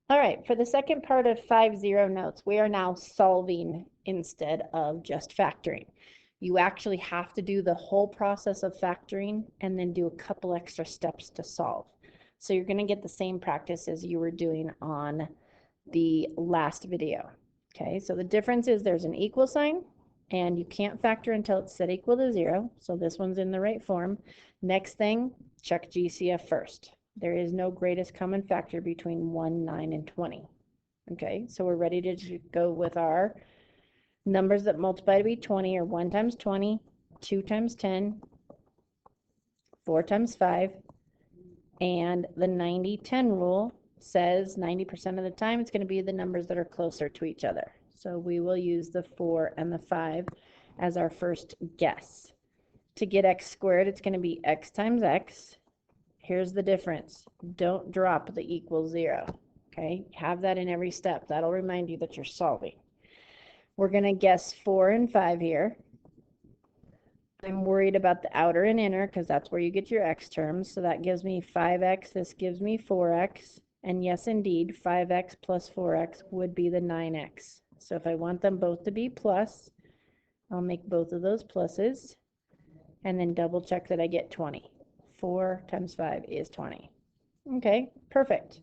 All right, for the second part of 5-0 notes, we are now solving instead of just factoring. You actually have to do the whole process of factoring and then do a couple extra steps to solve. So you're going to get the same practice as you were doing on the last video. Okay, so the difference is there's an equal sign and you can't factor until it's set equal to 0. So this one's in the right form. Next thing, check GCF first. There is no greatest common factor between 1, 9, and 20. Okay, so we're ready to go with our numbers that multiply to be 20 are 1 times 20, 2 times 10, 4 times 5, and the 90-10 rule says 90% of the time it's going to be the numbers that are closer to each other. So we will use the 4 and the 5 as our first guess. To get x squared, it's going to be x times x. Here's the difference. Don't drop the equal 0. Okay, have that in every step. That'll remind you that you're solving. We're going to guess 4 and 5 here. I'm worried about the outer and inner because that's where you get your x terms. So that gives me 5x, this gives me 4x. And yes, indeed, 5x plus 4x would be the 9x. So if I want them both to be plus, I'll make both of those pluses and then double check that I get 20. 4 times 5 is 20. Okay, perfect.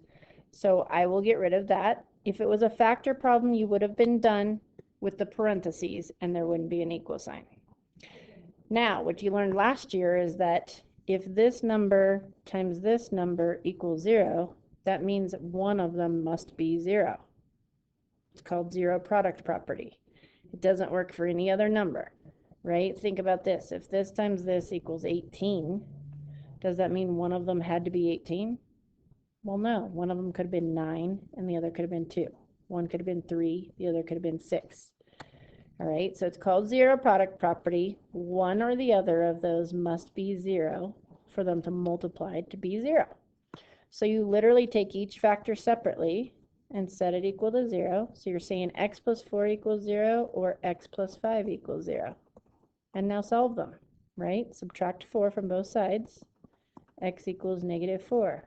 So I will get rid of that. If it was a factor problem, you would have been done with the parentheses and there wouldn't be an equal sign. Now, what you learned last year is that if this number times this number equals 0, that means one of them must be 0. It's called zero product property. It doesn't work for any other number, right? Think about this. If this times this equals 18, does that mean one of them had to be 18? Well, no. One of them could have been 9 and the other could have been 2. One could have been 3, the other could have been 6. All right, so it's called zero product property. One or the other of those must be 0 for them to multiply to be 0. So you literally take each factor separately and set it equal to 0. So you're saying x plus 4 equals 0 or x plus 5 equals 0. And now solve them, right? Subtract 4 from both sides. X equals -4.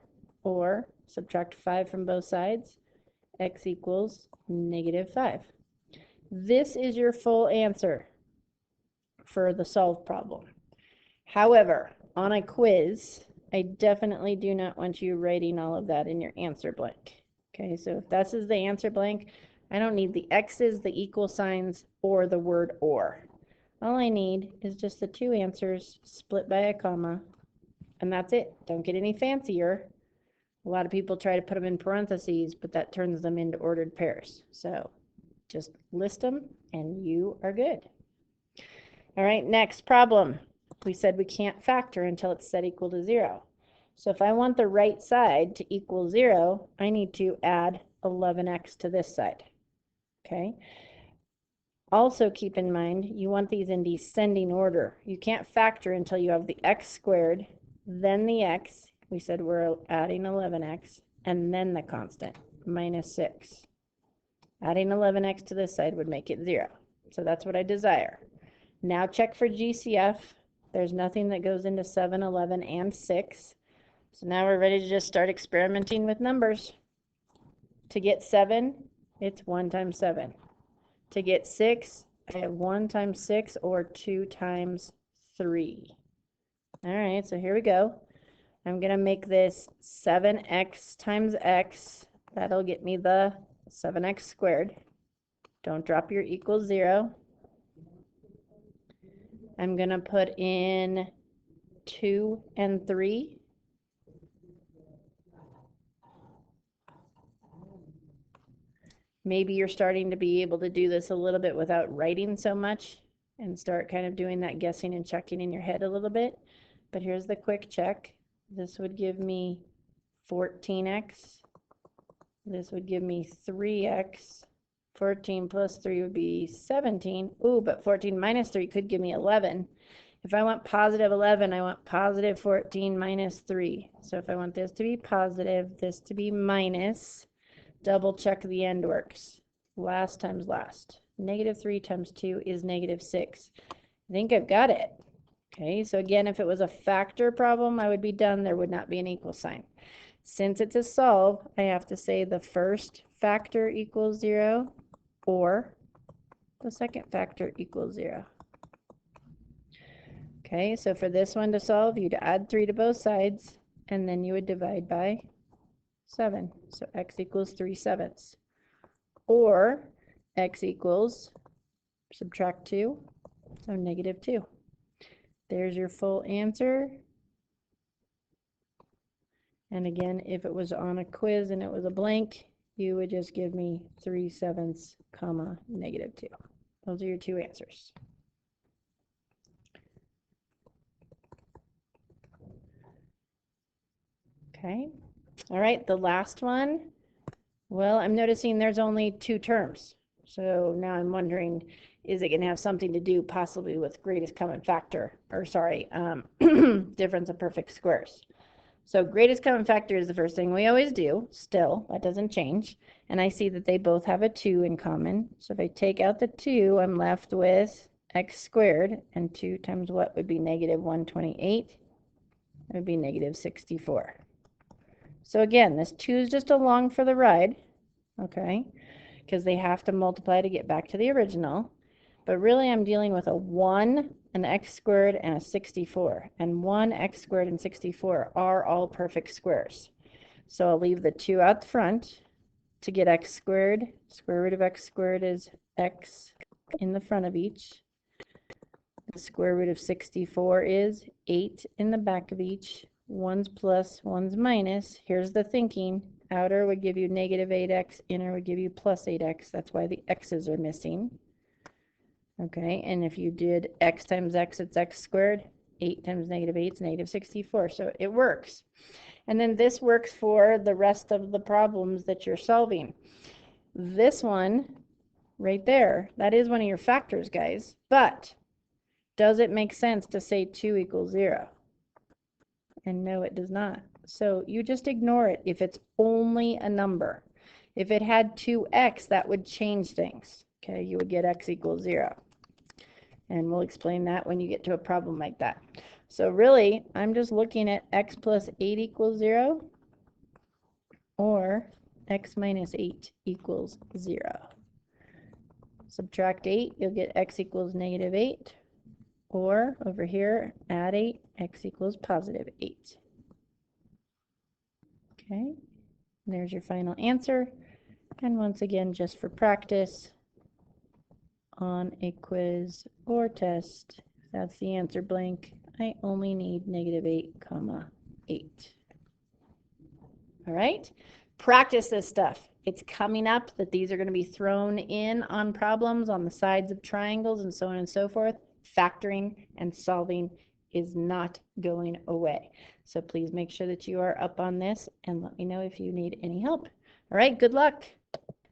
Or subtract 5 from both sides. X equals -5. This is your full answer for the solved problem. However, on a quiz, I definitely do not want you writing all of that in your answer blank. Okay, so if this is the answer blank, I don't need the x's, the equal signs, or the word or. All I need is just the two answers split by a comma, and that's it. Don't get any fancier. A lot of people try to put them in parentheses, but that turns them into ordered pairs. So just list them and you are good. All right, next problem. We said we can't factor until it's set equal to 0. So if I want the right side to equal 0, I need to add 11x to this side. Okay. Also keep in mind, you want these in descending order. You can't factor until you have the x squared, then the x. We said we're adding 11x, and then the constant, -6. Adding 11x to this side would make it 0. So that's what I desire. Now check for GCF. There's nothing that goes into 7, 11, and 6. So now we're ready to just start experimenting with numbers. To get 7, it's 1 times 7. To get 6, I have 1 times 6 or 2 times 3. All right, so here we go. I'm going to make this 7x times x. That'll get me the 7x squared. Don't drop your equals 0. I'm going to put in 2 and 3. Maybe you're starting to be able to do this a little bit without writing so much and start kind of doing that guessing and checking in your head a little bit. But here's the quick check. This would give me 14x. This would give me 3x. 14 plus 3 would be 17. Ooh, but 14 minus 3 could give me 11. If I want positive 11, I want positive 14 minus 3. So if I want this to be positive, this to be minus, double check the end works. Last times last. -3 times 2 is -6. I think I've got it. Okay, so again, if it was a factor problem, I would be done. There would not be an equal sign. Since it's a solve, I have to say the first factor equals 0 or the second factor equals 0. Okay, so for this one to solve, you'd add 3 to both sides, and then you would divide by 7. So x equals 3/7. Or x equals, subtract 2, so -2. There's your full answer. And again, if it was on a quiz and it was a blank, you would just give me 3/7, comma, -2. Those are your two answers. Okay. All right, the last one. Well, I'm noticing there's only 2 terms. So now I'm wondering, is it going to have something to do possibly with greatest common factor, or sorry, difference of perfect squares. So greatest common factor is the first thing we always do. Still, that doesn't change. And I see that they both have a 2 in common. So if I take out the 2, I'm left with x squared. And 2 times what would be -128? It would be -64. So again, this 2 is just along for the ride, okay? Because they have to multiply to get back to the original. But really I'm dealing with a 1, an x squared, and a 64. And 1, x squared, and 64 are all perfect squares. So I'll leave the 2 out the front to get x squared. Square root of x squared is x in the front of each. The square root of 64 is 8 in the back of each. 1's plus, 1's minus. Here's the thinking. Outer would give you -8x, inner would give you +8x. That's why the x's are missing. Okay, and if you did x times x, it's x squared. 8 times -8 is -64. So it works. And then this works for the rest of the problems that you're solving. This one right there, that is one of your factors, guys. But does it make sense to say 2 equals 0? And no, it does not. So you just ignore it if it's only a number. If it had 2x, that would change things. Okay, you would get x equals 0. And we'll explain that when you get to a problem like that. So really, I'm just looking at x plus 8 equals 0 or x minus 8 equals 0. Subtract 8, you'll get x equals -8. Or over here, add 8, x equals +8. Okay, there's your final answer. And once again, just for practice, on a quiz or test, if that's the answer blank, I only need -8, 8. All right, practice this stuff. It's coming up that these are going to be thrown in on problems on the sides of triangles and so on and so forth. Factoring and solving is not going away. So please make sure that you are up on this and let me know if you need any help. All right, good luck.